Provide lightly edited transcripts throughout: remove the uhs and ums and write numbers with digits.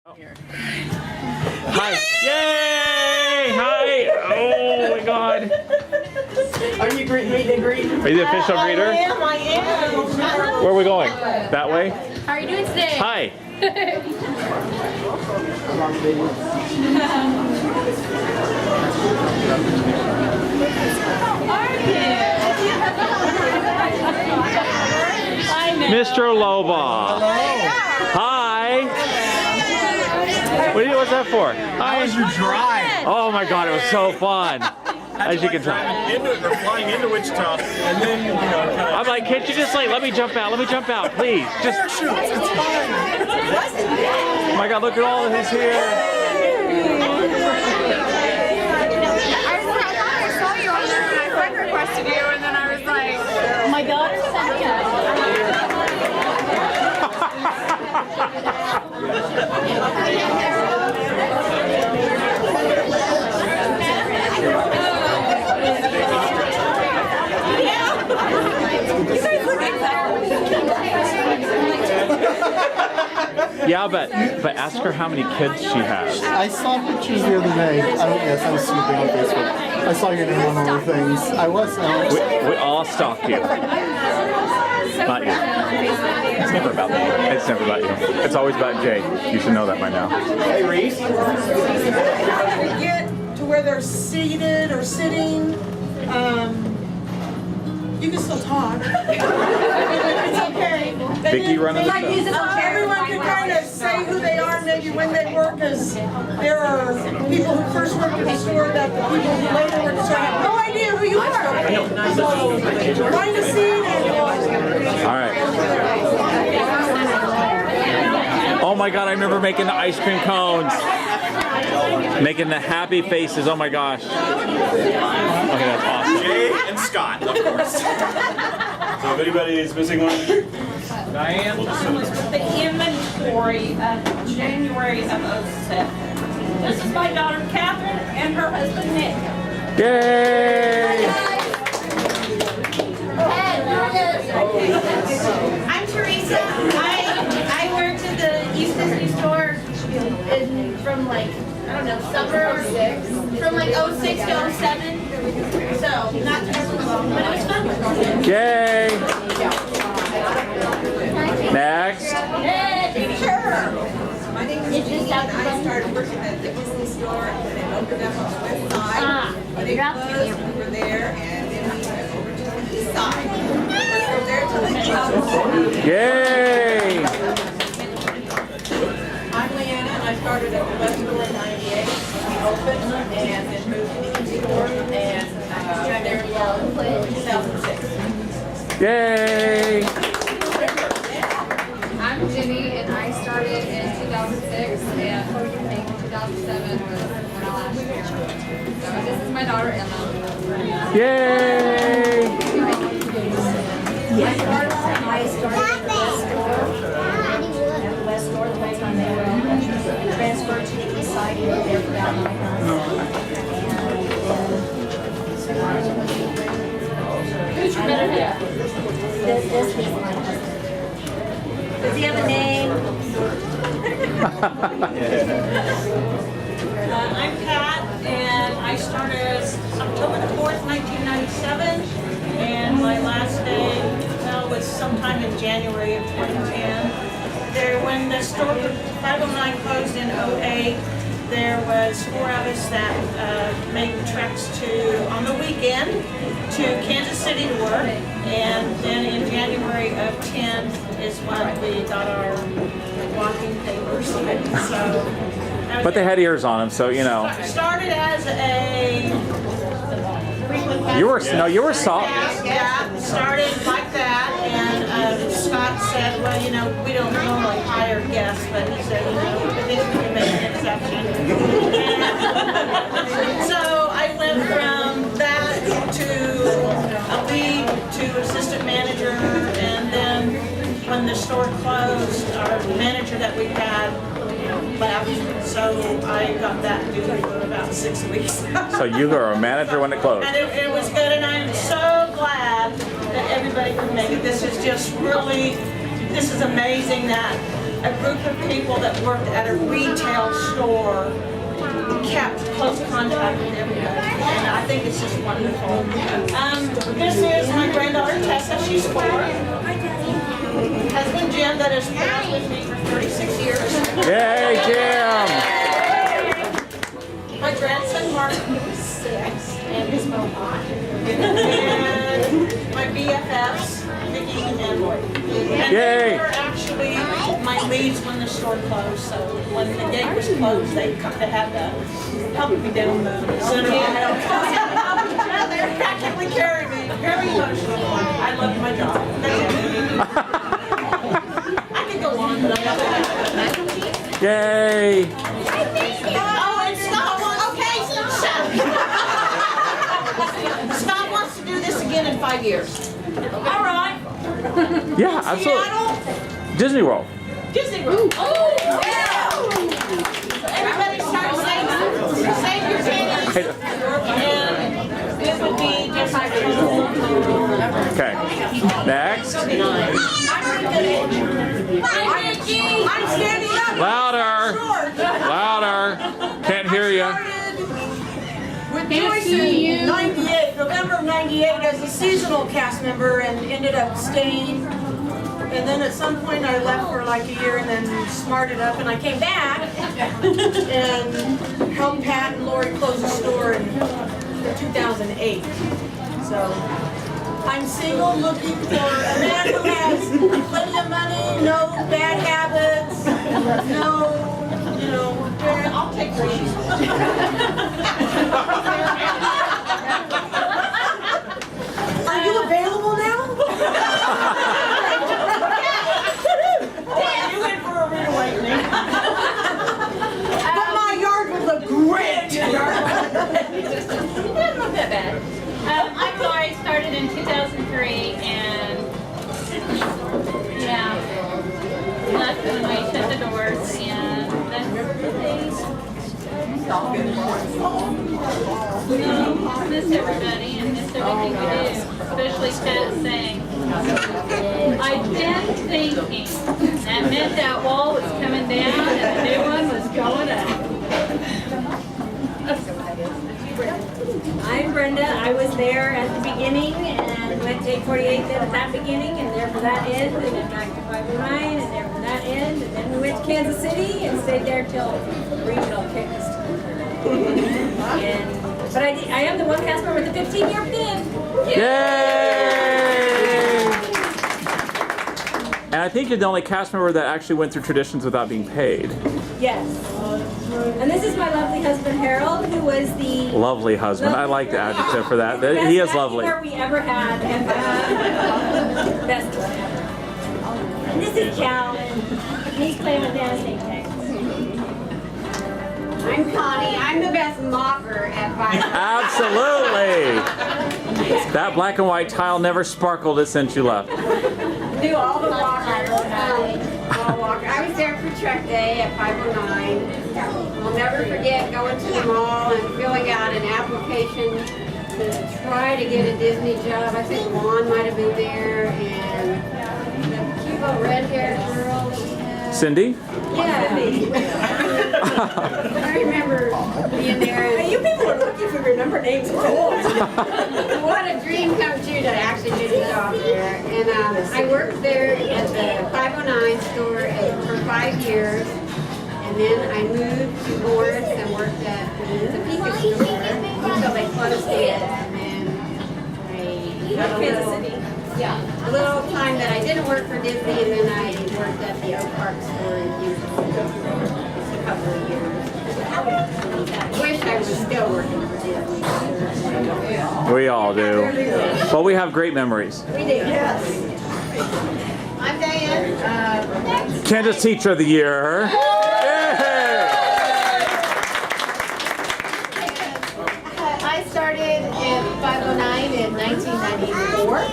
Hi. Yay! Hi! Oh my god. Are you meet and greet? Are you the official greeter? I am. Where are we going? That way? How are you doing today? Hi. Mr. Loba. Hi. What's that for? How was your drive? Oh my god, it was so fun. As you can tell. We're flying into Wichita, and then, you know, kind of... I'm like, can't you just like, let me jump out, please. Just... It's fine. Oh my god, look at all of this here. I saw you on there and I friend requested you and then I was like, my daughter sent Yeah, but ask her how many kids she has. I saw pictures the other day. Yes, I was snooping on Facebook. I saw your name on all the things. I was. We all stalked you. Not you. It's never about me. It's never about you. It's always about Jay. You should know that by now. Hey, Reese. Get to where they're seated or sitting. You can still talk. It's okay. Vicky running the show. Everyone can kind of say who they are, maybe when they work, because there are people who first worked at the store that the people who later work at the store have no idea who you are. So find a seat and All right. Oh my god, I remember making the ice cream cones. Making the happy faces. Oh my gosh. Okay, that's awesome. Jay and Scott, of course. So if anybody is missing one, Diane. The inventory of January of '07. This is my daughter Catherine and her husband Nick. Yay! I'm Teresa. I worked at the East Disney store from like, I don't know, summer from like '06 to '07. So not too long, but it was fun. Yay! Next. Sure. my name is Jeannie, and I started working at the Disney store and then opened up on the west side. When it closed, we were there, and then we went over to the east side. From there to the east. Yay! I'm Leanna, and I started at the west store in '98. We opened and then moved to the east store, and there till 2006. Yay! I'm Jenny and I started in 2006 and in 2007 was my last year. So this is my daughter Emma. Yay! I started at the West Store. At the West Store, the whole time they were open. Transferred to the East Side, and there for about 9 months. Who's your better half? This is my husband. Does he have a name? I'm Pat, and I started October the 4th, 1997, and my last day was sometime in January of 2010. When the store 509 closed in '08, there was 4 of us that made treks on the weekend to Kansas City to work, and then in January of 10 is when we got our walking papers. So, But they had ears on them, so you know. started as a You were soft. Yeah, started like that, and Scott said, well, you know, we don't normally hire guests, but he said, you know, I think we can make an exception. And so I went from that to a lead to assistant manager, and then when the store closed, our manager that we had left, so I got that duty for about 6 weeks. So you were a manager when it closed. And it was good, and I'm so glad that everybody could make it. This is just really, this is amazing that a group of people that worked at a retail store kept close contact with everybody, and I think it's just wonderful. This is my granddaughter Tessa, she's 4. Husband Jim, that has been with me for 36 years. Yay, Jim! My grandson Mark, who's 6, and his mom. And my BFFs, Vicki and Lloyd. And Yay! they were actually my leads when the store closed, so when the gate was closed, they had to help me down the they practically carried me. Very emotional. I loved my job. That's it. I could go on, but I'm not gonna. Yay! Oh, and Scott wants, okay, shut up. Scott wants to do this again in 5 years. All right. Yeah, absolutely. Seattle, Disney World. Disney World. Oh, yeah. Everybody start saving your pennies. And it would be just like Okay. Next. I'm standing up. Louder. Louder. Can't hear you. With Joyce in 98, November of 98 as a seasonal cast member and ended up staying. And then at some point I left for like a year and then smarted up and I came back and helped Pat and Lori close the store in 2008. So I'm single looking for a man who has plenty of money, no bad habits, no, you know, I'll take these. Are you available now? You went for a rude awakening. But my yard would look great. Not that bad. I'm Lori, started in 2003, and yeah, left when we shut the doors, and that's really, miss everybody and miss everything we do, especially Ted saying, I've been thinking, that meant that wall was coming down and the new one was going up. I'm Brenda. I was there at the beginning and went to 848 at that beginning and there for that end, and then back to 509 and there for that end, and then we went to Kansas City and stayed there till regional kicks. But I am the one cast member with the 15-year pin. Yay! And I think you're the only cast member that actually went through traditions without being paid. Yes. And this is my lovely husband Harold, who was the Lovely husband. I like the adjective for that. He is lovely. best we ever had, and best one ever. And this is Cal, and he's playing with Dennis Nate. I'm Connie. I'm the best mopper at 5. Absolutely. That black and white tile never sparkled it since you left. Do all the walkers. I was there for Trek Day at 509. I'll never forget going to the mall and filling out an application to try to get a Disney job. I think Juan might have been there, and the cute little red-haired girl. Cindy? Yeah. I remember being there. Hey, you people are lucky if you remember names. What a dream come true to actually get a job there. And I worked there at the 509 store for 5 years. And then I moved to Morris and worked at the Topeka store until they closed it. And then I got a little, a little time that I didn't work for Disney, and then I worked at the Oak Park store in Houston for just a couple of years. I wish I was still working for Disney. We all do. Well, we have great memories. We do. Yes. I'm Diane. Kansas Teacher of the Year. I started in 509 in 1994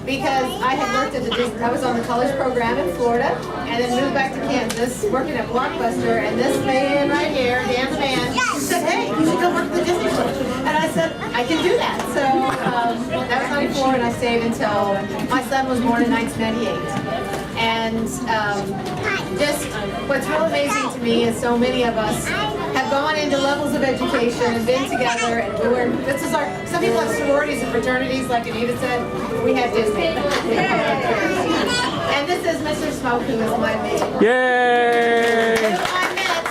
because I had worked at I was on the college program in Florida and then moved back to Kansas working at Blockbuster, and this man right here, Dan the Man, said, hey, you should come work at the Disney store. And I said, I can do that. So that was 94, and I stayed until my son was born in 1998. And just what's real amazing to me is so many of us have gone into levels of education and been together. And this is our, some people have sororities and fraternities, like Anita said. We had Disney. And this is Mr. Smoke, who is my mate. Yay! Who I met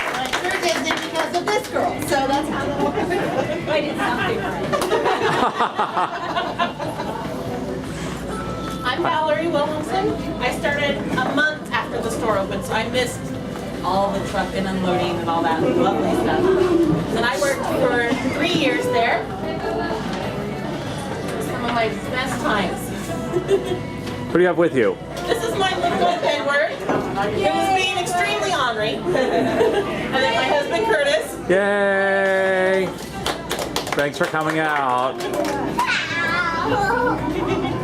through Disney because of this girl. So that's how that all happened. I did something right. I'm Valerie Williamson. I started a month after the store opened, so I missed all the truck and unloading and all that lovely stuff. And I worked for 3 years there. Some of my best times. What do you have with you? This is my little old Edward, who was being extremely ornery. And then my husband Curtis. Yay! Thanks for coming out.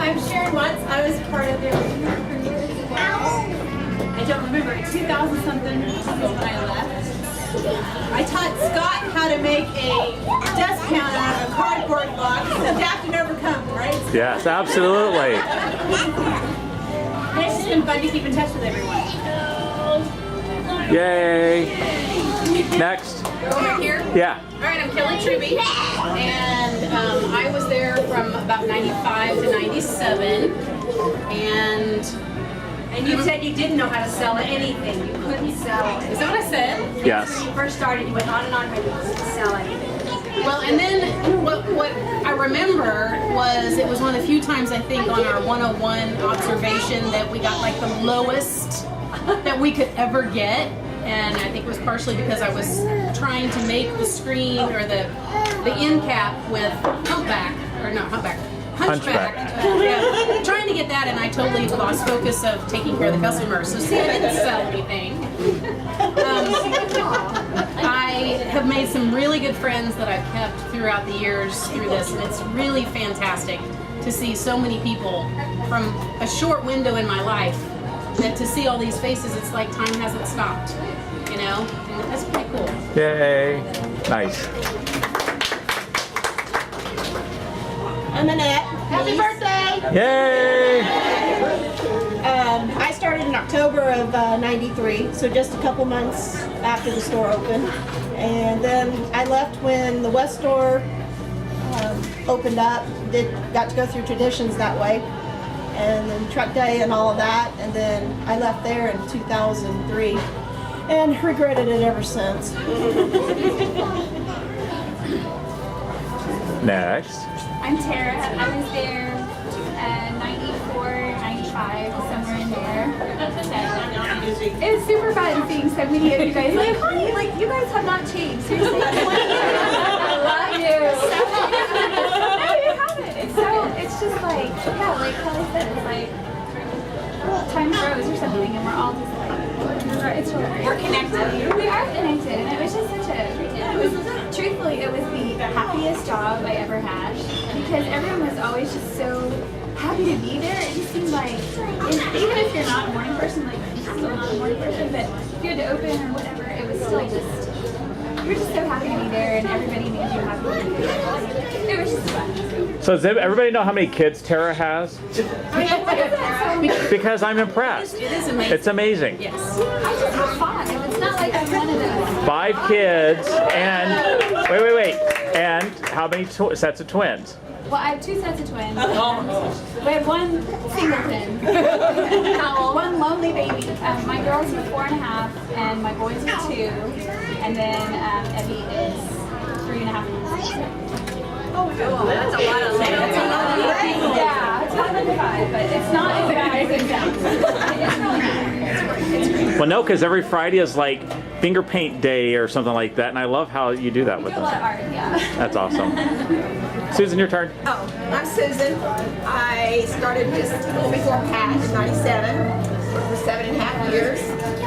I'm Sharon Watts. I was part of their recruitment for years as well. I don't remember, 2000 something is when I left. I taught Scott how to make a desk counter out of a cardboard box. Adapt and overcome, right? Yes, absolutely. And it's just been fun to keep in touch with everyone. Yay! Next. Over here. Yeah. All right, I'm Kelly Truby, and I was there from about 95 to 97, and you said you didn't know how to sell anything. You couldn't sell it. is that what I said? Yes. When you first started, you went on and on, but you couldn't sell anything. Well, and then what I remember was it was one of the few times I think on our 101 observation that we got like the lowest that we could ever get. And I think it was partially because I was trying to make the screen or the end cap with hunchback. Yeah, trying to get that, and I totally lost focus of taking care of the customer. So see, I didn't sell anything. I have made some really good friends that I've kept throughout the years through this, and it's really fantastic to see so many people from a short window in my life. That to see all these faces, it's like time hasn't stopped, you know? And that's pretty cool. Yay! Nice. I'm Annette. Happy birthday! Yay! I started in October of 93, so just a couple months after the store opened. And then I left when the West store opened up, got to go through traditions that way. And then truck day and all of that, and then I left there in 2003 and regretted it ever since. Next. I'm Tara. I was there 94, 95, somewhere in there. It was super fun seeing so many of you guys. Like, honey, like you guys have not changed. Seriously, 20 years. I love you. No, you haven't. It's just like, yeah, like Kelly said, it's like time froze or something, and we're all just like, it's really We're connected. We are connected, and it was just such truthfully, it was the happiest job I ever had, because everyone was always just so happy to be there. It just seemed like, even if you're not a morning person, like I'm still not a morning person, but if you had to open or whatever, it was still just, you were just so happy to be there, and everybody made you happy to be there. It was just fun. So does everybody know how many kids Tara has? Because I'm impressed. It is amazing. It's amazing. Yes. I just have fun. It's not like I'm one of those. 5 kids and wait. And how many sets of twins? Well, I have 2 sets of twins. We have 1 singleton. One lonely baby. My girls are 4.5, and my boys are 2. And then Evie is 3.5. Oh, that's a lot of land. That's a lot of land. Yeah, it's 5 under 5, but it's not as bad as it sounds. It's really great. Well, no, because every Friday is like finger paint day or something like that, and I love how you do that We with do a lot of them. art, yeah. That's awesome. Susan, your turn. Oh, I'm Susan. I started just a little before Pat in 97. Worked for 7.5 years.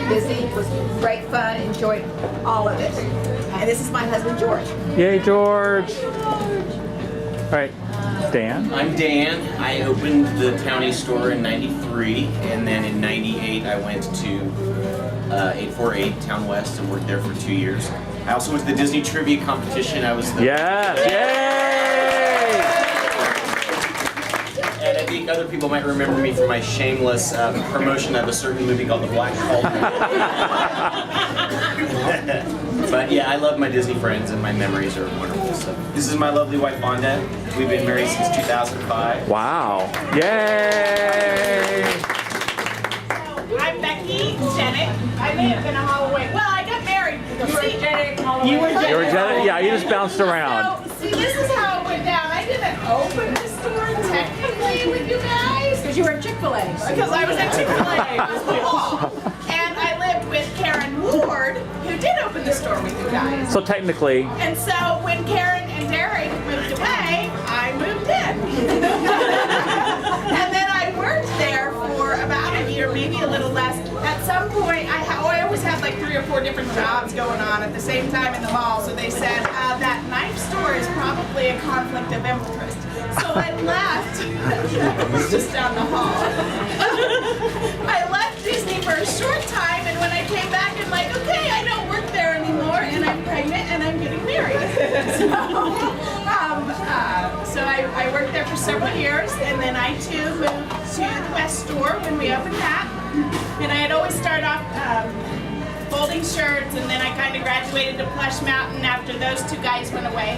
Busy, was great fun, enjoyed all of it. And this is my husband, George. Yay, George. All right, Dan. I'm Dan. I opened the County store in 93, and then in 98 I went to 848 Town West and worked there for 2 years. I also went to the Disney Trivia Competition. I was the Yes, yay! And I think other people might remember me for my shameless promotion of a certain movie called The Black Cauldron. But yeah, I love my Disney friends and my memories are wonderful. So this is my lovely wife, Vonda. We've been married since 2005. Wow. Yay! I'm Becky Janet. I may have been a Holloway. Well, I got married. You were Janet? Yeah, you just bounced around. So, see, this is how it went down. I didn't open the store technically with you guys. Because you were at Chick-fil-A. Because I was at Chick-fil-A. And I lived with Karen Ward, who did open the store with you guys. So technically. And so when Karen and Derek moved away, I moved in. And then I worked there for about a year, maybe a little less. At some point, I always had like 3 or 4 different jobs going on at the same time in the mall. So they said, that knife store is probably a conflict of interest. So I left. It was just down the hall. I left Disney for a short time, and when I came back, I'm like, okay, I don't work there anymore, and I'm pregnant, and I'm getting married. So I worked there for several years, and then I too moved to the West Store when we opened that. And I had always started off folding shirts, and then I kind of graduated to Plush Mountain after those 2 guys went away.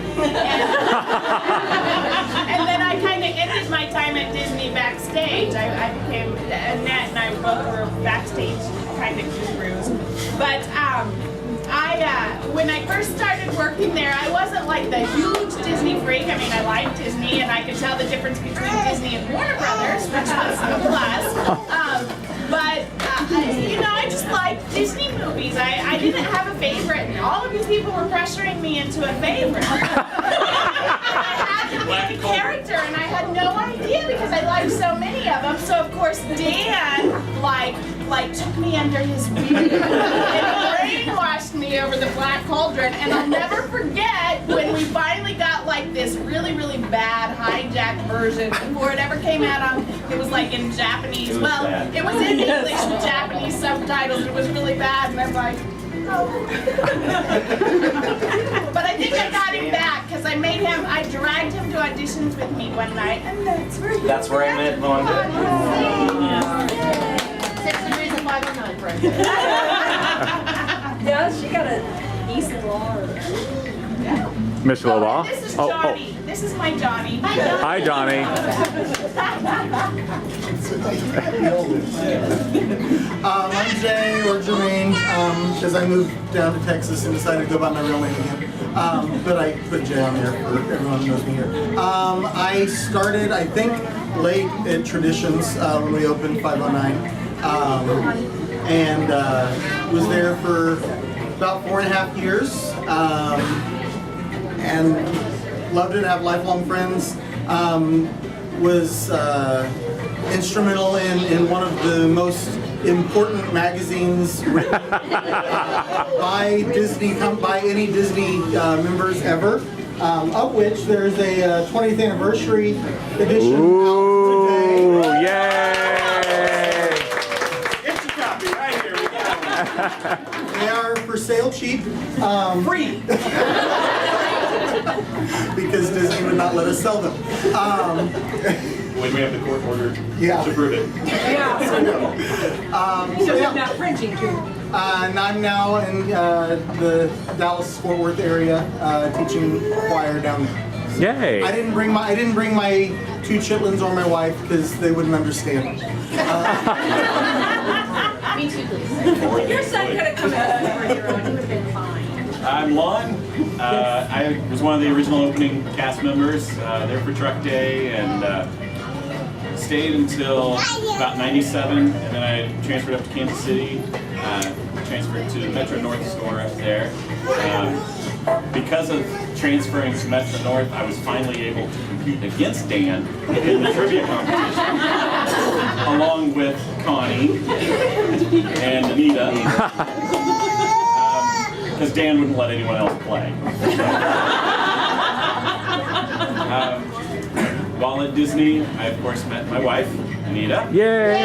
And then I kind of ended my time at Disney backstage. I became, Annette and I both were backstage kind of gurus. But when I first started working there, I wasn't like the huge Disney freak. I mean, I liked Disney, and I could tell the difference between Disney and Warner Brothers, which was a plus. You know, I just liked Disney movies. I didn't have a favorite, and all of these people were pressuring me into a favorite. I had to pick a character, and I had no idea because I liked so many of them. So of course Dan like took me under his wing and brainwashed me over the Black Cauldron. And I'll never forget when we finally got like this really, really bad hijacked version before it ever came out on. It was like in Japanese. It was in English with Japanese subtitles. It was really bad, and I'm like. But I think I got him back because I dragged him to auditions with me one night, and that's where I met Vonda. Yeah, she got a decent law. Miss Law. This is Johnny. This is my Johnny. Hi, Johnny. I'm Jay, or Jermaine, because I moved down to Texas and decided to go by my real name again. But I put Jay on there for everyone who knows me here. I started, I think, late at Traditions when we opened 509. And was there for about 4.5 years. And loved it, have lifelong friends. Was instrumental in one of the most important magazines written by any Disney members ever, of which there's a 20th anniversary edition out today. Yay! Get your copy right here. We got it. They are for sale cheap. Free! Because Disney would not let us sell them. When we have the court order Yeah. to prove it. Yeah. So yeah. Not fringing too. And I'm now in the Dallas-Fort Worth area teaching choir down there. Yay! I didn't bring my 2 chitlins or my wife because they wouldn't understand. Me too, please. Your son could have come out over your own. He would have been fine. I'm Lon. I was one of the original opening cast members there for Truck Day, and stayed until about 97, and then I transferred up to Kansas City, transferred to the Metro North store up there. Because of transferring to Metro North, I was finally able to compete against Dan in the trivia competition, along with Connie and Anita. Because Dan wouldn't let anyone else play. While at Disney, I of course met my wife, Anita. Yay!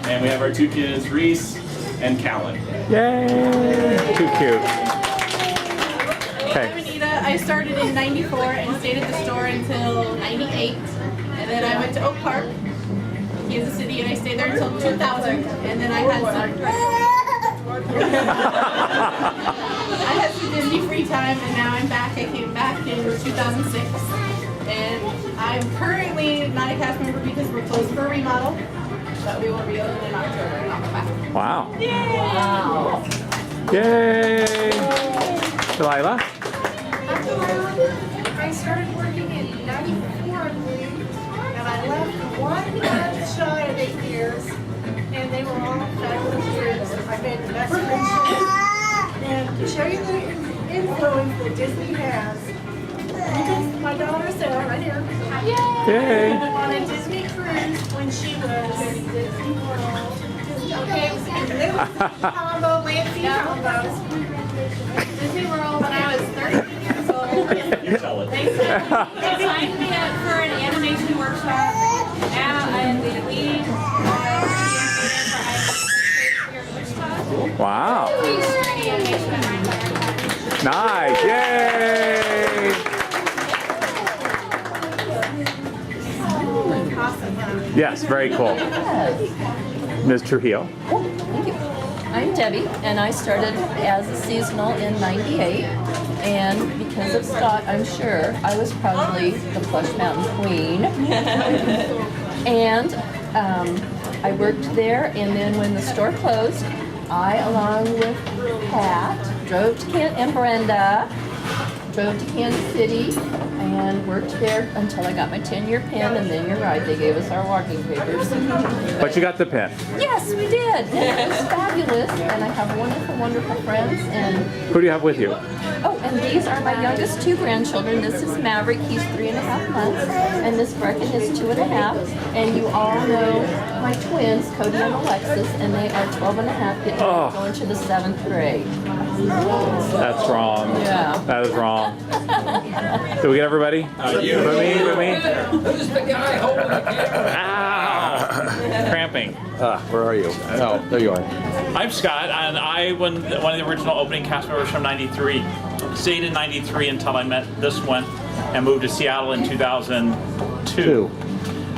And we have our 2 kids, Reese and Callan. Yay! Too cute. I'm Anita. I I started in 94 and stayed at the store until 98. And then I went to Oak Park, Kansas City, and I stayed there until 2000. And then I had some Disney free time, and now I'm back. I came back in 2006. And I'm currently not a cast member because we're closed for a remodel. But we will reopen in October, and I'll come back. Wow. Yay! Wow. Yay! Delilah? I started working in 94, I believe, and I left one month shy of 8 years, and they were all fabulous years. I made the best friendships. And to show you the influence that Disney has, my daughter Sarah, right here, Yay! on a Disney cruise when she was in Disney World. Okay, it was combo, Lansing combos. Disney World when I was 13 years old. You tell it. They signed me up for an animation workshop. Now I'm the lead Wow. 3D animation at Rhinelander. Nice. Yay! Yes, very cool. Ms. Trujillo. Thank you. I'm Debbie, and I started as a seasonal in '98. And because of Scott, I'm sure I was probably the Plush Mountain Queen. And I worked there, and then when the store closed, I, along with Pat, drove to and Brenda, drove to Kansas City and worked there until I got my 10-year pin, and then you're right, they gave us our walking papers. But you got the pin. Yes, we did. It was fabulous, and I have wonderful, wonderful friends. And Who do you have with you? oh, and these are my youngest two grandchildren. This is Maverick, he's 3.5 months, and Miss Brecken is 2.5. And you all know my twins, Cody and Alexis, and they are 12.5, getting going to the 7th grade. That's wrong. Yeah. That is wrong. Did we get everybody? You. For me? Who's the guy holding the camera? Ow! Cramping. Where are you? Oh, there you are. I'm Scott, and I one of the original opening cast members from '93. Stayed in '93 until I met this one, and moved to Seattle in 2002.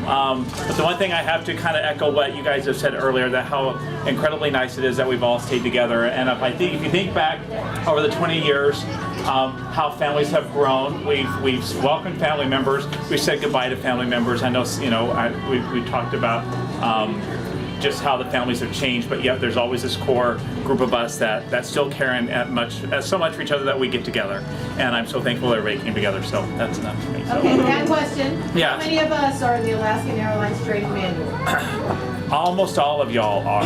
But the one thing I have to kind of echo what you guys have said earlier, that how incredibly nice it is that we've all stayed together. And if you think back over the 20 years, how families have grown. We've welcomed family members. We said goodbye to family members. I know, we talked about just how the families have changed, but yet there's always this core group of us that still care so much for each other that we get together. And I'm so thankful that everybody came together. So that's enough for me. So. Okay, that question. Yeah. How many of us are in the Alaskan Airlines training manual? Almost all of y'all are.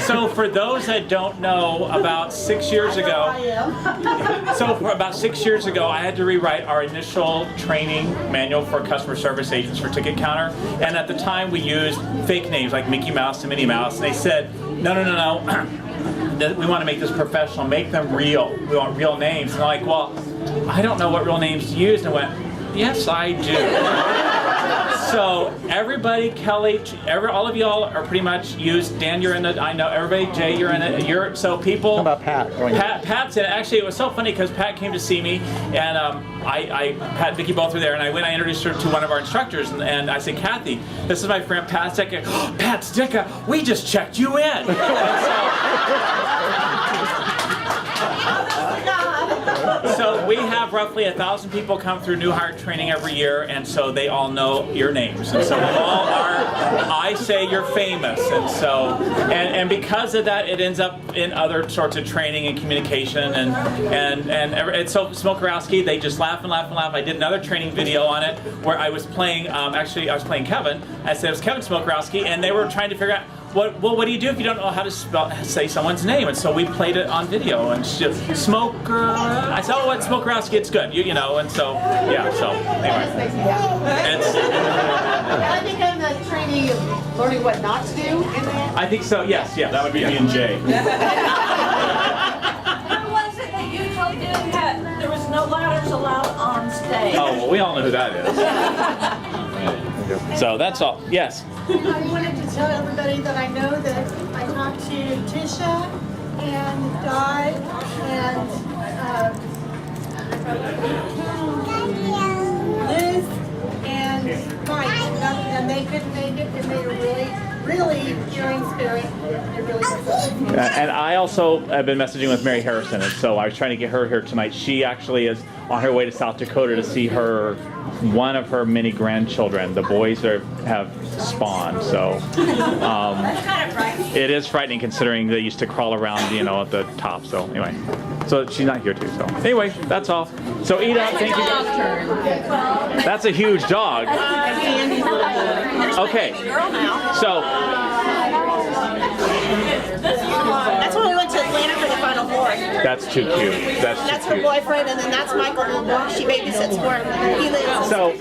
So for those that don't know, about 6 years ago, I had to rewrite our initial training manual for customer service agents for Ticket Counter. And at the time we used fake names like Mickey Mouse and Minnie Mouse. And they said, no. We want to make this professional, make them real. We want real names. And they're like, well, I don't know what real names to use. And I went, yes, I do. So everybody, Kelly, all of y'all are pretty much used. Dan, you're in it. I know everybody. Jay, you're in it. So people. How about Pat? Pat's in it. Actually, it was so funny because Pat came to see me, and Pat and Vicky both were there, and I introduced her to one of our instructors, and I said, Kathy, this is my friend Pat Sticka. Oh, Pat Sticka, we just checked you in. So we have roughly 1,000 people come through new hire training every year, and so they all know your names, and so all are. I say you're famous, and so and because of that, it ends up in other sorts of training and communication, and so Smokerowski, they just laugh and laugh and laugh. I did another training video on it where I was playing. Actually, I was playing Kevin. I said it was Kevin Smokerowski, and they were trying to figure out. What do you do if you don't know how to say someone's name? And so we played it on video, and she just, Smoker. I said, oh, it's Smokerowski, it's good, you know. And so, yeah. So anyway, I think I'm the trainee of learning what not to do in that. I think so. Yes. That would be me and Jay. What was it that you told them that there was no ladders allowed on stage? Oh, well, we all know who that is. So that's all. Yes. I wanted to tell everybody that I know that I talked to Tisha and Di and Liz and Mike, and they couldn't make it, and they were really cheering spirit. They really were. And I also have been messaging with Mary Harrison, and so I was trying to get her here tonight. She actually is on her way to South Dakota to see one of her many grandchildren. The boys have spawned, so it is frightening considering they used to crawl around, at the top. So anyway, so she's not here too. So anyway, that's all. So Ida, thank you. That's a huge dog. Okay, so. That's when we went to Atlanta for the Final Four. That's too cute. That's her boyfriend, and then that's Michael. She babysits for him. He lives. So,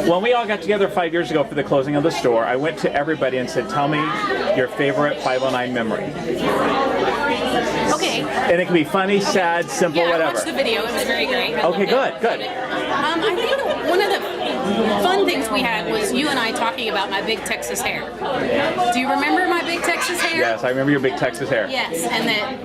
when we all got together 5 years ago for the closing of the store, I went to everybody and said, "Tell me your favorite 509 memory." Okay. And it can be funny, sad, simple, Yeah, I whatever. watched the video. It was very great. Okay, good. I think one of the fun things we had was you and I talking about my big Texas hair. Do you remember my big Texas hair? Yes, I remember your big Texas hair. Yes, and that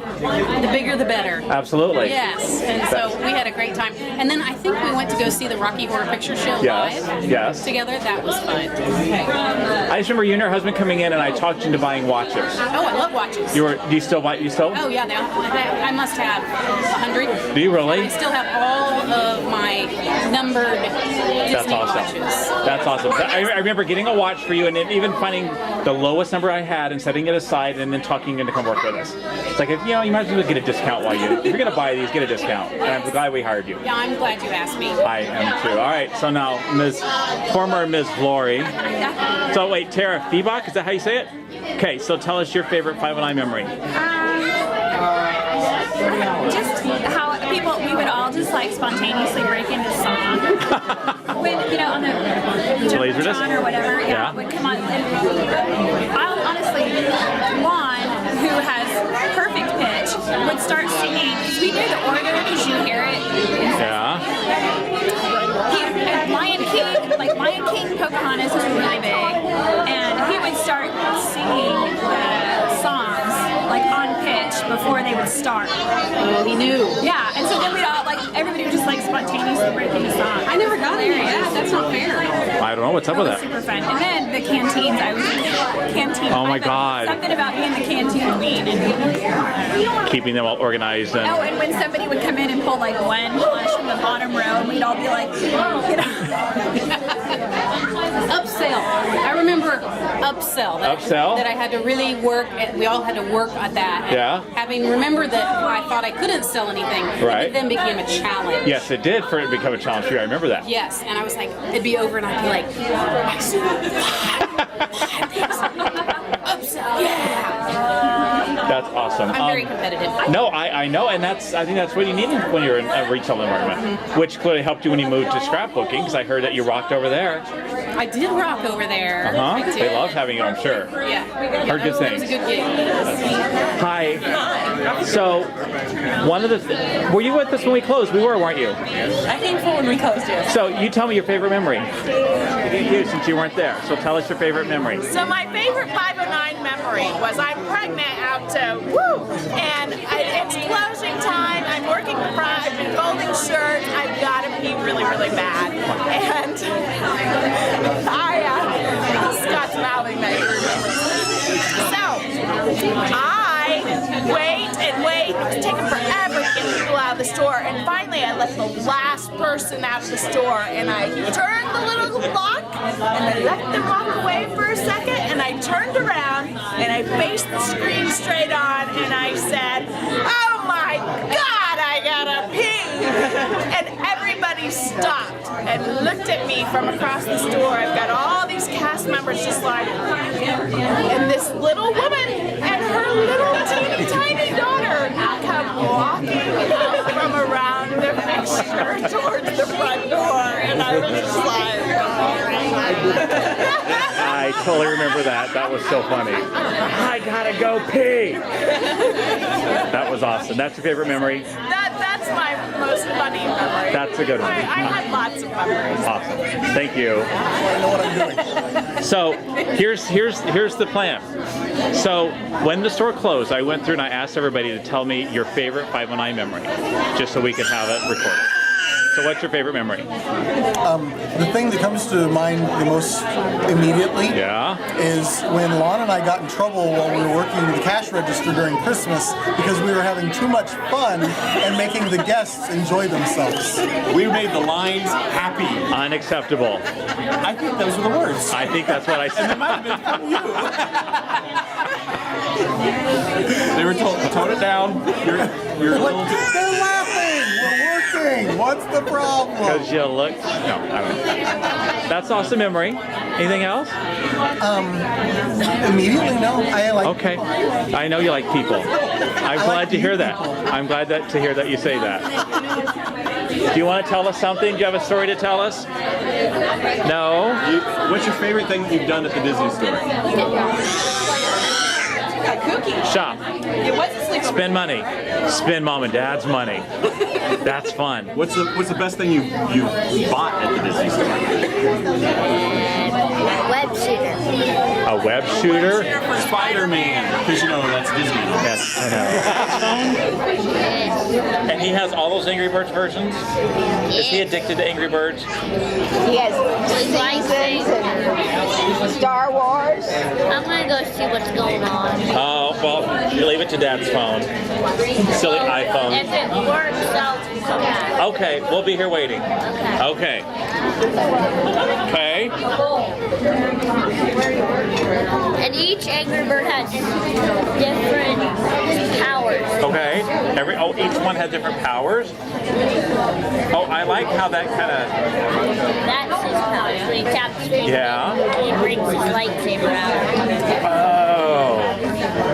the bigger the better. Absolutely. Yes, and so we had a great time. And then I think we went to go see the Rocky Horror Picture Show live together. That was fun. I just remember you and your husband coming in, and I talked you into buying watches. Oh, I love watches. Do you still buy? You still? Oh yeah, now I must have 100. Do you really? I still have all of my numbered Disney watches. That's awesome. I remember getting a watch for you, and then even finding the lowest number I had and setting it aside, and then talking you to come work with us. It's like, you might as well get a discount if you're going to buy these, get a discount. And I'm glad we hired you. Yeah, I'm glad you asked me. I am too. All right, so now former Ms. Glory. So wait, Tara Feebach, is that how you say it? Okay, so tell us your favorite 509 memory. Just how we would all just like spontaneously break into song when on the Jumbotron or whatever, would come on. And I'll honestly, Juan, who has perfect pitch, would start singing because we knew the order because you hear it. Lion King, Pocahontas is really big, and he would start singing songs like on pitch before they would start. He knew. Yeah, and so then we'd all everybody would just spontaneously break into song. I never got there yet. That's not fair. I don't know what's up with that. Super fun. And then the canteens. I was in the canteen. Oh my God. Something about being the canteen queen and keeping them all organized. And and when somebody would come in and pull one plush from the bottom row, and we'd all be like, Upsell. I remember upsell. That I had to really work. We all had to work at that. And having remembered that I thought I couldn't sell anything, it then became a challenge. Yes, it did for it to become a challenge for you. I remember that. Yes, and I was like, it'd be over, and I'd be like, I sold 5 things. Upsell. Yeah. That's awesome. I'm very competitive. No, I know, and I think that's what you need when you're in a retail environment, which clearly helped you when you moved to scrapbooking, because I heard that you rocked over there. I did rock over there. They love having you, I'm sure. Yeah. Heard good things. It was a good gig. Hi. So, were you with us when we closed? We were, weren't you? I came for when we closed, yes. So, you tell me your favorite memory. You, since you weren't there. So, tell us your favorite memory. So, my favorite 509 memory was I'm pregnant out to and it's closing time. I'm working front. I've been folding shirts. I've got to pee really, really bad. And Scott's mouthing me. So I wait and wait. It's taking forever to get people out of the store. And finally, I let the last person out of the store. And I turned the little lock and I let them walk away for a second. And I turned around and I faced the screen straight on. And I said, "Oh my God, I gotta pee." And everybody stopped and looked at me from across the store. I've got all these cast members just like, and this little woman and her little teeny tiny daughter come walking out from around the fixture towards the front door. And I was just like, I totally remember that. That was so funny. I gotta go pee. That was awesome. That's your favorite memory? That's That's my most funny memory. That's a good one. I had lots of memories. Awesome. Thank you. So here's the plan. So when the store closed, I went through and I asked everybody to tell me your favorite 509 memory, just so we could have it recorded. So what's your favorite memory? The thing that comes to mind the most immediately is when Lon and I got in trouble while we were working the cash register during Christmas because we were having too much fun and making the guests enjoy themselves. We made the lines happy. Unacceptable. I think those were the words. I think that's what I said. And it might have been from you. They were told, tone it down. You're a little too... They're laughing! We're working! What's the problem? Because you look... No, I don't know. That's awesome memory. Anything else? Immediately, no. I like Okay. I know you like people. I'm glad to hear that. I'm glad to hear that you say that. Do you want to tell us something? Do you have a story to tell us? No? What's your favorite thing that you've done at the Disney store? A cookie. Shop. It was a sleepover. Spend money. Spend mom and dad's money. That's fun. What's the best thing you bought at the Disney store? Web shooter. A web shooter? Spider-Man, because you know that's Disney. Yes, I know. And he has all those Angry Birds versions? Is he addicted to Angry Birds? He has Seasons and Star Wars. I'm gonna go see what's going on. Oh, well, you leave it to Dad's phone. Silly iPhone. If it works, I'll come back. Okay, we'll be here waiting. Okay. Okay. And each Angry Bird has different powers. Okay. Each one has different powers? Oh, I like how that kind of... That's his power. So he taps his finger. Yeah. He brings his lightsaber out. Oh.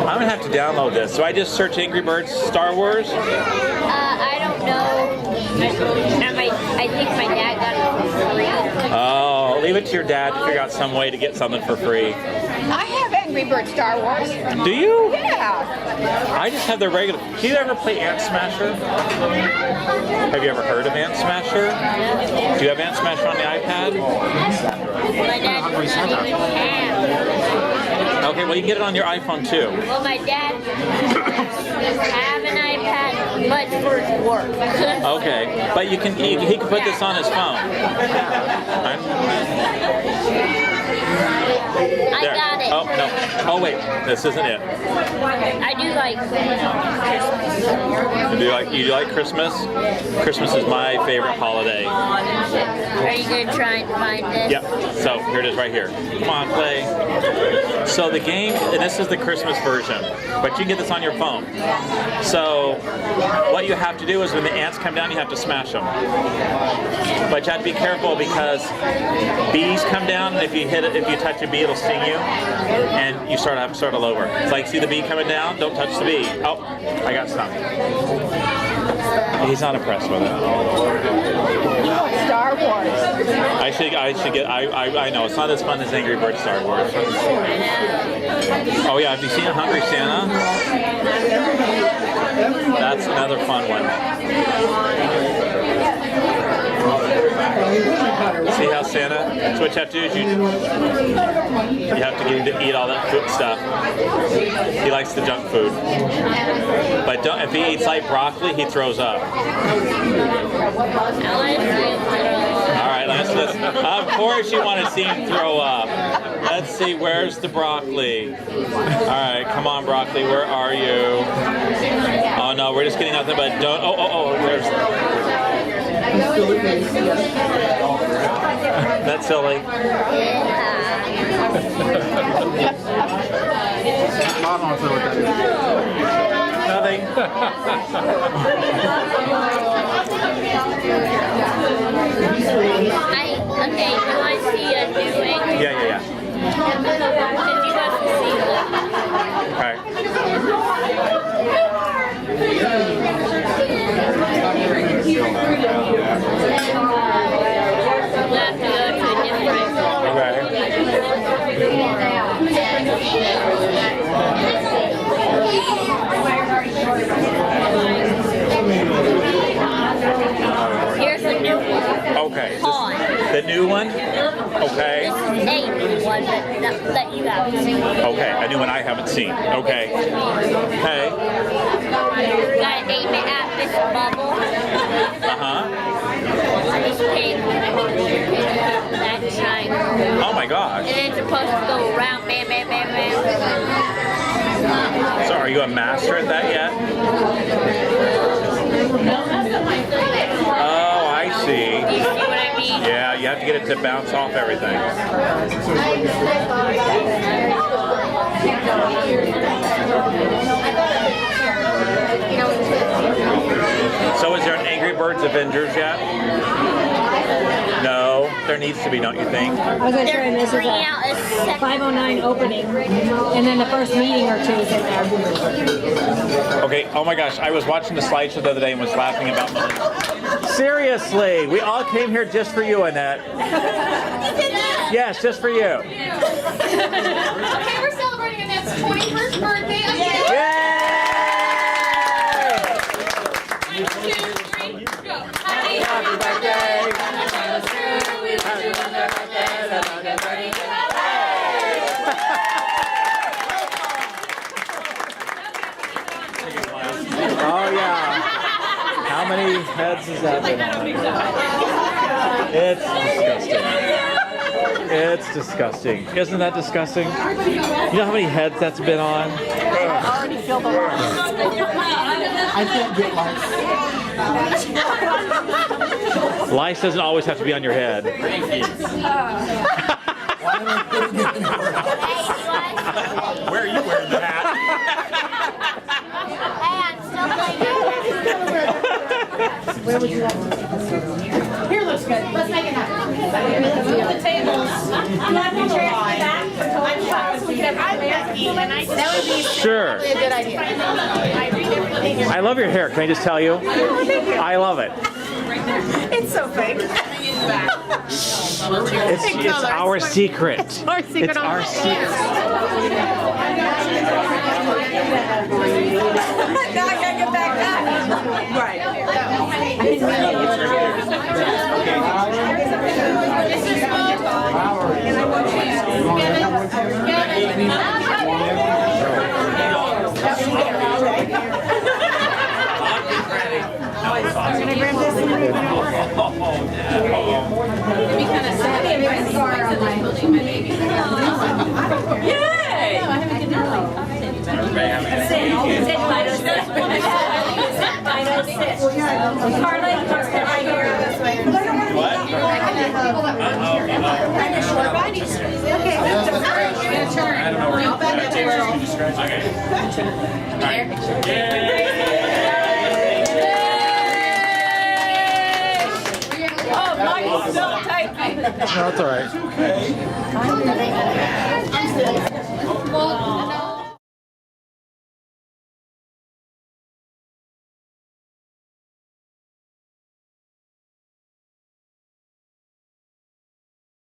I'm going to have to download this. So I just search Angry Birds Star Wars? I don't know. I think my dad got it for free. Oh, leave it to your dad to figure out some way to get something for free. I have Angry Birds Star Wars. Do you? Yeah. I just have the regular. Do you ever play Ant Smasher? Have you ever heard of Ant Smasher? Do you have Ant Smasher on the iPad? My dad does not even have. Okay, well you can get it on your iPhone too. Well, my dad have an iPad, but for his work. Okay, but he can put this on his phone. I got it. Oh no! Oh wait, this isn't it. I do like Christmas. You do like Christmas? Christmas is my favorite holiday. Are you gonna try and find this? Yep. So here it is right here. Come on, play. So the game, and this is the Christmas version, but you can get this on your phone. So what you have to do is when the ants come down, you have to smash them. But you have to be careful because bees come down, and if you touch a bee, it'll sting you, and you have to start all over. It's like, see the bee coming down? Don't touch the bee. Oh, I got stung. He's not impressed with it. Star Wars. I know, it's not as fun as Angry Birds Star Wars. Oh yeah, have you seen Hungry Santa? That's another fun one. See how Santa, so what you have to do is you have to get him to eat all that food stuff. He likes the junk food. But if he eats like broccoli, he throws up. Alright, of course you want to see him throw up. Let's see, where's the broccoli? Alright, come on broccoli, where are you? Oh no, we're just getting nothing but don't, there's... That's silly. Nothing. Okay, you want to see a new Angry Bird? Yeah. If you want to see it. Alright. We'll have to go to a different. Okay. The new one? Okay. This is a new one that you haven't seen. Okay, a new one I haven't seen. Okay. Okay. Gotta aim it at this bubble. Uh-huh. This pig. That triangle. Oh my gosh. And it's supposed to go around, bam, bam, bam, bam. So are you a master at that yet? Oh, I see. Do you see what I mean? Yeah, you have to get it to bounce off everything. So is there an Angry Birds Avengers yet? No, there needs to be, don't you think? I was going to say, this is Bringing a out a second. 509 opening, and then the first meeting or two is in there. Okay, oh my gosh, I was watching the slideshow the other day and was laughing about Melinda. Seriously, we all came here just for you, Annette. Yes, just for you. Okay, we're celebrating Annette's 21st birthday again. Yay! 1, 2, 3, go. Happy birthday. We wish you a birthday. Oh yeah. How many heads has that been on? It's disgusting. It's disgusting. Isn't that disgusting? You know how many heads that's been on? I already feel the loss. I can't get lice. Lice doesn't always have to be on your head. Where are you wearing the hat? Where would you like to take this over? Here looks good. Let's make it happen. Move the tables. I'm not going to lie. I'm shocked we could have that would be Sure. a good idea. I love your hair. Can I just tell you? I love it. It's so fake. It's our secret. Our secret. It's our secret. Now I gotta get back up. Right. No, that's all right.